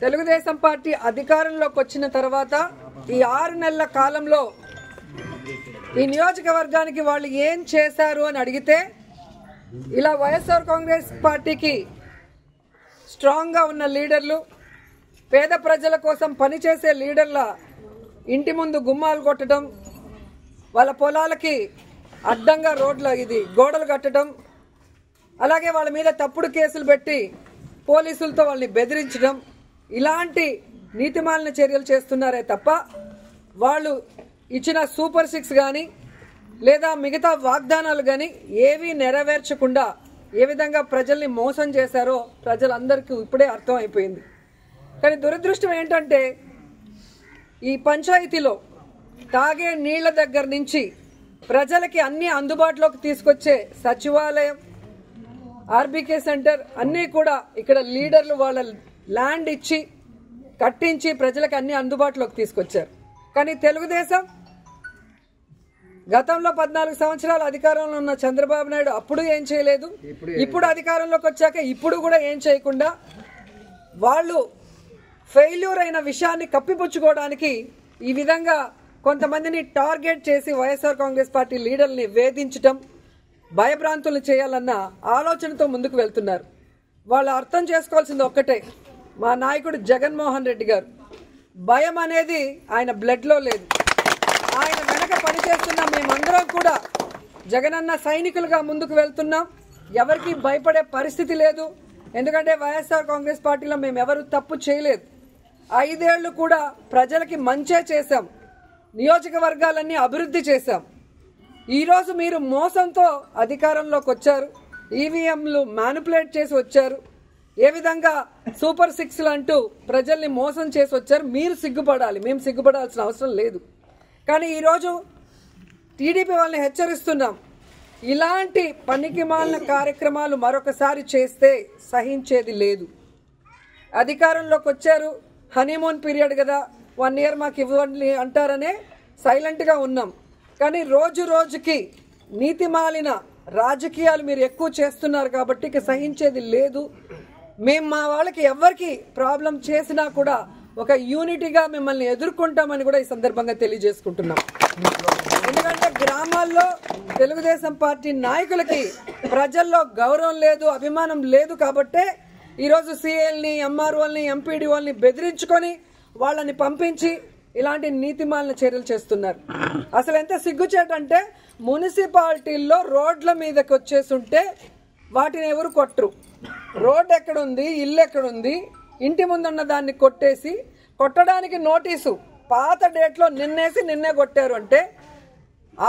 Telugu Desam party అధికారంలోకి వచ్చిన తర్వాత ఈ 6 నెలల కాలంలో ఈ నియోజకవర్గానికి వాళ్ళు ఏం చేశారు అని అడిగితే ఇలా వైఎస్ఆర్ కాంగ్రెస్ పార్టీకి స్ట్రాంగ్ గా ఉన్న లీడర్లు, పేద ప్రజల కోసం పనిచేసే లీడర్ల ఇంటి ముందు గుమ్మాలు కొట్టడం, వాళ్ళ పొలాలకి అడ్డంగా గోడలు కట్టడం, అలాగే వాళ్ళ మీద తప్పుడు కేసులు పెట్టి పోలీసులతో వాళ్ళని బెదిరించడం, ఇలాంటి నీతిమాలిన చర్యలు చేస్తున్నారే తప్ప వాళ్ళు ఇచ్చిన సూపర్ 6 కానీ లేదా మిగతా వాగ్దానాలు కానీ ఏవీ నెరవేర్చకుండా ఏ విధంగా ప్రజల్ని మోసం చేశారో ప్రజలందరికీ ఇప్పుడే అర్థం అయిపోయింది. కానీ దురదృష్టం ఏంటంటే ఈ పంచాయతీలో తాగే నీళ్ల దగ్గర నుంచి ప్రజలకి అన్ని అందుబాటులోకి తీసుకొచ్చే సచివాలయం, ఆర్బీకే సెంటర్ అన్నీ కూడా ఇక్కడ లీడర్లు వాళ్ళ ల్యాండ్ ఇచ్చి కట్టించి ప్రజలకు అన్ని అందుబాటులోకి తీసుకొచ్చారు. కానీ తెలుగుదేశం గతంలో 14 సంవత్సరాలు అధికారంలో ఉన్న చంద్రబాబు నాయుడు అప్పుడు ఏం చేయలేదు, ఇప్పుడు అధికారంలోకి వచ్చాక ఇప్పుడు కూడా ఏం చేయకుండా వాళ్ళు ఫెయిల్యూర్ అయిన విషయాన్ని కప్పిపుచ్చుకోవడానికి ఈ విధంగా కొంతమందిని టార్గెట్ చేసి వైఎస్ఆర్ కాంగ్రెస్ పార్టీ లీడర్ని వేధించడం, భయభ్రాంతులు చేయాలన్న ఆలోచనతో ముందుకు వెళ్తున్నారు. వాళ్ళు అర్థం చేసుకోవాల్సింది ఒక్కటే, మా నాయకుడు జగన్మోహన్ రెడ్డి గారు భయం అనేది ఆయన బ్లడ్లో లేదు. ఆయన వెనక పనిచేస్తున్న మేమందరం కూడా జగనన్న సైనికులుగా ముందుకు వెళ్తున్నాం. ఎవరికి భయపడే పరిస్థితి లేదు. ఎందుకంటే వైఎస్ఆర్ కాంగ్రెస్ పార్టీలో మేము ఎవరు తప్పు చేయలేదు. 5 ఏళ్లు కూడా ప్రజలకి మంచే చేశాం, నియోజకవర్గాలన్నీ అభివృద్ధి చేశాం. ఈరోజు మీరు మోసంతో అధికారంలోకి వచ్చారు, ఈవీఎంలు మ్యానిపులేట్ చేసి వచ్చారు, ఏ విధంగా సూపర్ 6లు అంటూ ప్రజల్ని మోసం చేసి వచ్చారు. మీరు సిగ్గుపడాలి, మేము సిగ్గుపడాల్సిన అవసరం లేదు. కానీ ఈరోజు టీడీపీ వాళ్ళని హెచ్చరిస్తున్నాం, ఇలాంటి పనికిమాలిన కార్యక్రమాలు మరొకసారి చేస్తే సహించేది లేదు. అధికారంలోకి వచ్చారు, హనీమూన్ పీరియడ్ కదా, 1 ఇయర్ మాకు ఇవ్వండి అంటారనే సైలెంట్గా ఉన్నాం. కానీ రోజు రోజుకి నీతిమాలిన రాజకీయాలు మీరు ఎక్కువ చేస్తున్నారు కాబట్టి ఇక సహించేది లేదు. మేము మా వాళ్ళకి ఎవరికి ప్రాబ్లం చేసినా కూడా ఒక యూనిటీగా మిమ్మల్ని ఎదుర్కొంటామని కూడా ఈ సందర్భంగా తెలియజేసుకుంటున్నాం. ఎందుకంటే గ్రామాల్లో తెలుగుదేశం పార్టీ నాయకులకి ప్రజల్లో గౌరవం లేదు, అభిమానం లేదు కాబట్టే ఈరోజు సీఎల్ని, ఎంఆర్ఓల్ని, ఎంపీడీఓల్ని బెదిరించుకొని వాళ్ళని పంపించి ఇలాంటి నీతిమాలిన చర్యలు చేస్తున్నారు. అసలు ఎంత సిగ్గుచేటంటే మున్సిపాలిటీల్లో రోడ్ల మీదకి వచ్చేస్తుంటే వాటిని ఎవరు కొట్టరు. రోడ్ ఎక్కడుంది, ఇల్లు ఎక్కడుంది, ఇంటి ముందున్న దాన్ని కొట్టేసి కొట్టడానికి నోటీసు పాత డేట్లో నిన్నే కొట్టారు అంటే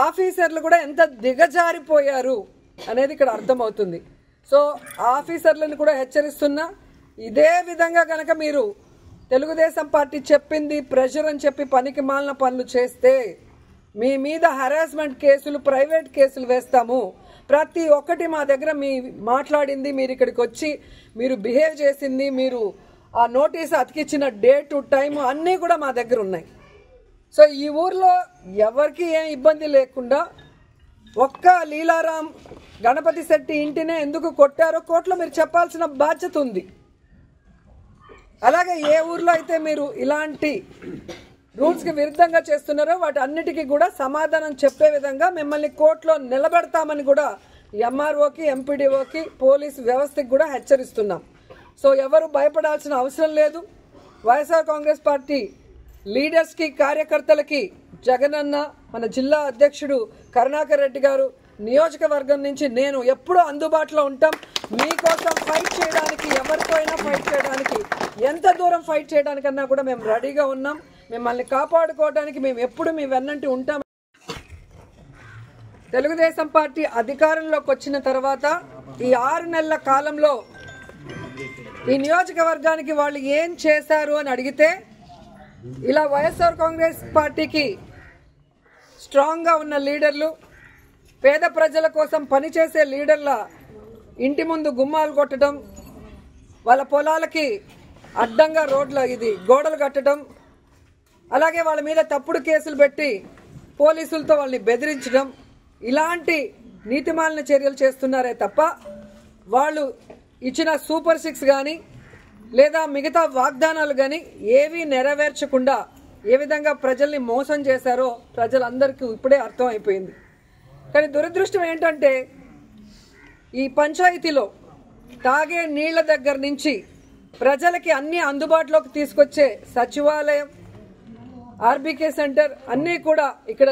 ఆఫీసర్లు కూడా ఎంత దిగజారిపోయారు అనేది ఇక్కడ అర్థమవుతుంది. సో ఆఫీసర్లను కూడా హెచ్చరిస్తున్నా, ఇదే విధంగా కనుక మీరు తెలుగుదేశం పార్టీ చెప్పింది ప్రెషర్ అని చెప్పి పనికి మాలిన పనులు చేస్తే మీ మీద హరాస్మెంట్ కేసులు, ప్రైవేట్ కేసులు వేస్తాము. ప్రతి ఒక్కటి మా దగ్గర మీ మాట్లాడింది, మీరు ఇక్కడికి వచ్చి మీరు బిహేవ్ చేసింది, మీరు ఆ నోటీస్ అతికిచ్చిన డేటు, టైము అన్నీ కూడా మా దగ్గర ఉన్నాయి. సో ఈ ఊర్లో ఎవరికి ఏం ఇబ్బంది లేకుండా ఒక్క లీలారాం గణపతి శెట్టి ఇంటినే ఎందుకు కొట్టారో కోర్టులో మీరు చెప్పాల్సిన బాధ్యత ఉంది. అలాగే ఏ ఊర్లో అయితే మీరు ఇలాంటి రూల్స్కి విరుద్ధంగా చేస్తున్నారో వాటి అన్నిటికీ కూడా సమాధానం చెప్పే విధంగా మిమ్మల్ని కోర్టులో నిలబెడతామని కూడా ఎంఆర్ఓకి, ఎంపీడీఓకి, పోలీసు వ్యవస్థకి కూడా హెచ్చరిస్తున్నాం. సో ఎవరు భయపడాల్సిన అవసరం లేదు. వైఎస్ఆర్ కాంగ్రెస్ పార్టీ లీడర్స్కి, కార్యకర్తలకి జగనన్న, మన జిల్లా అధ్యక్షుడు కరుణాకర్ రెడ్డి గారు, నియోజకవర్గం నుంచి నేను ఎప్పుడూ అందుబాటులో ఉంటాం. మీకోసం ఫైట్ చేయడానికి, ఎవరితో అయినా ఫైట్ చేయడానికి, ఎంత దూరం ఫైట్ చేయడానికన్నా కూడా మేము రెడీగా ఉన్నాం. మిమ్మల్ని కాపాడుకోవడానికి మేము ఎప్పుడు మీ వెన్నంటి ఉంటాం. తెలుగుదేశం పార్టీ అధికారంలోకి వచ్చిన తర్వాత ఈ 6 నెలల కాలంలో ఈ నియోజకవర్గానికి వాళ్ళు ఏం చేశారు అని అడిగితే ఇలా వైఎస్ఆర్ కాంగ్రెస్ పార్టీకి స్ట్రాంగ్ గా ఉన్న లీడర్లు, పేద ప్రజల కోసం పనిచేసే లీడర్ల ఇంటి ముందు గుమ్మాలు కొట్టడం, వాళ్ళ పొలాలకి అడ్డంగా గోడలు కట్టడం, అలాగే వాళ్ళ మీద తప్పుడు కేసులు పెట్టి పోలీసులతో వాళ్ళని బెదిరించడం, ఇలాంటి నీతిమాలిన చర్యలు చేస్తున్నారే తప్ప వాళ్ళు ఇచ్చిన సూపర్ 6 కానీ లేదా మిగతా వాగ్దానాలు కానీ ఏవీ నెరవేర్చకుండా ఏ విధంగా ప్రజల్ని మోసం చేశారో ప్రజలందరికీ ఇప్పుడే అర్థం అయిపోయింది. కానీ దురదృష్టం ఏంటంటే ఈ పంచాయతీలో తాగే నీళ్ల దగ్గర నుంచి ప్రజలకి అన్ని అందుబాటులోకి తీసుకొచ్చే సచివాలయం, ఆర్బీకే సెంటర్ అన్నీ కూడా ఇక్కడ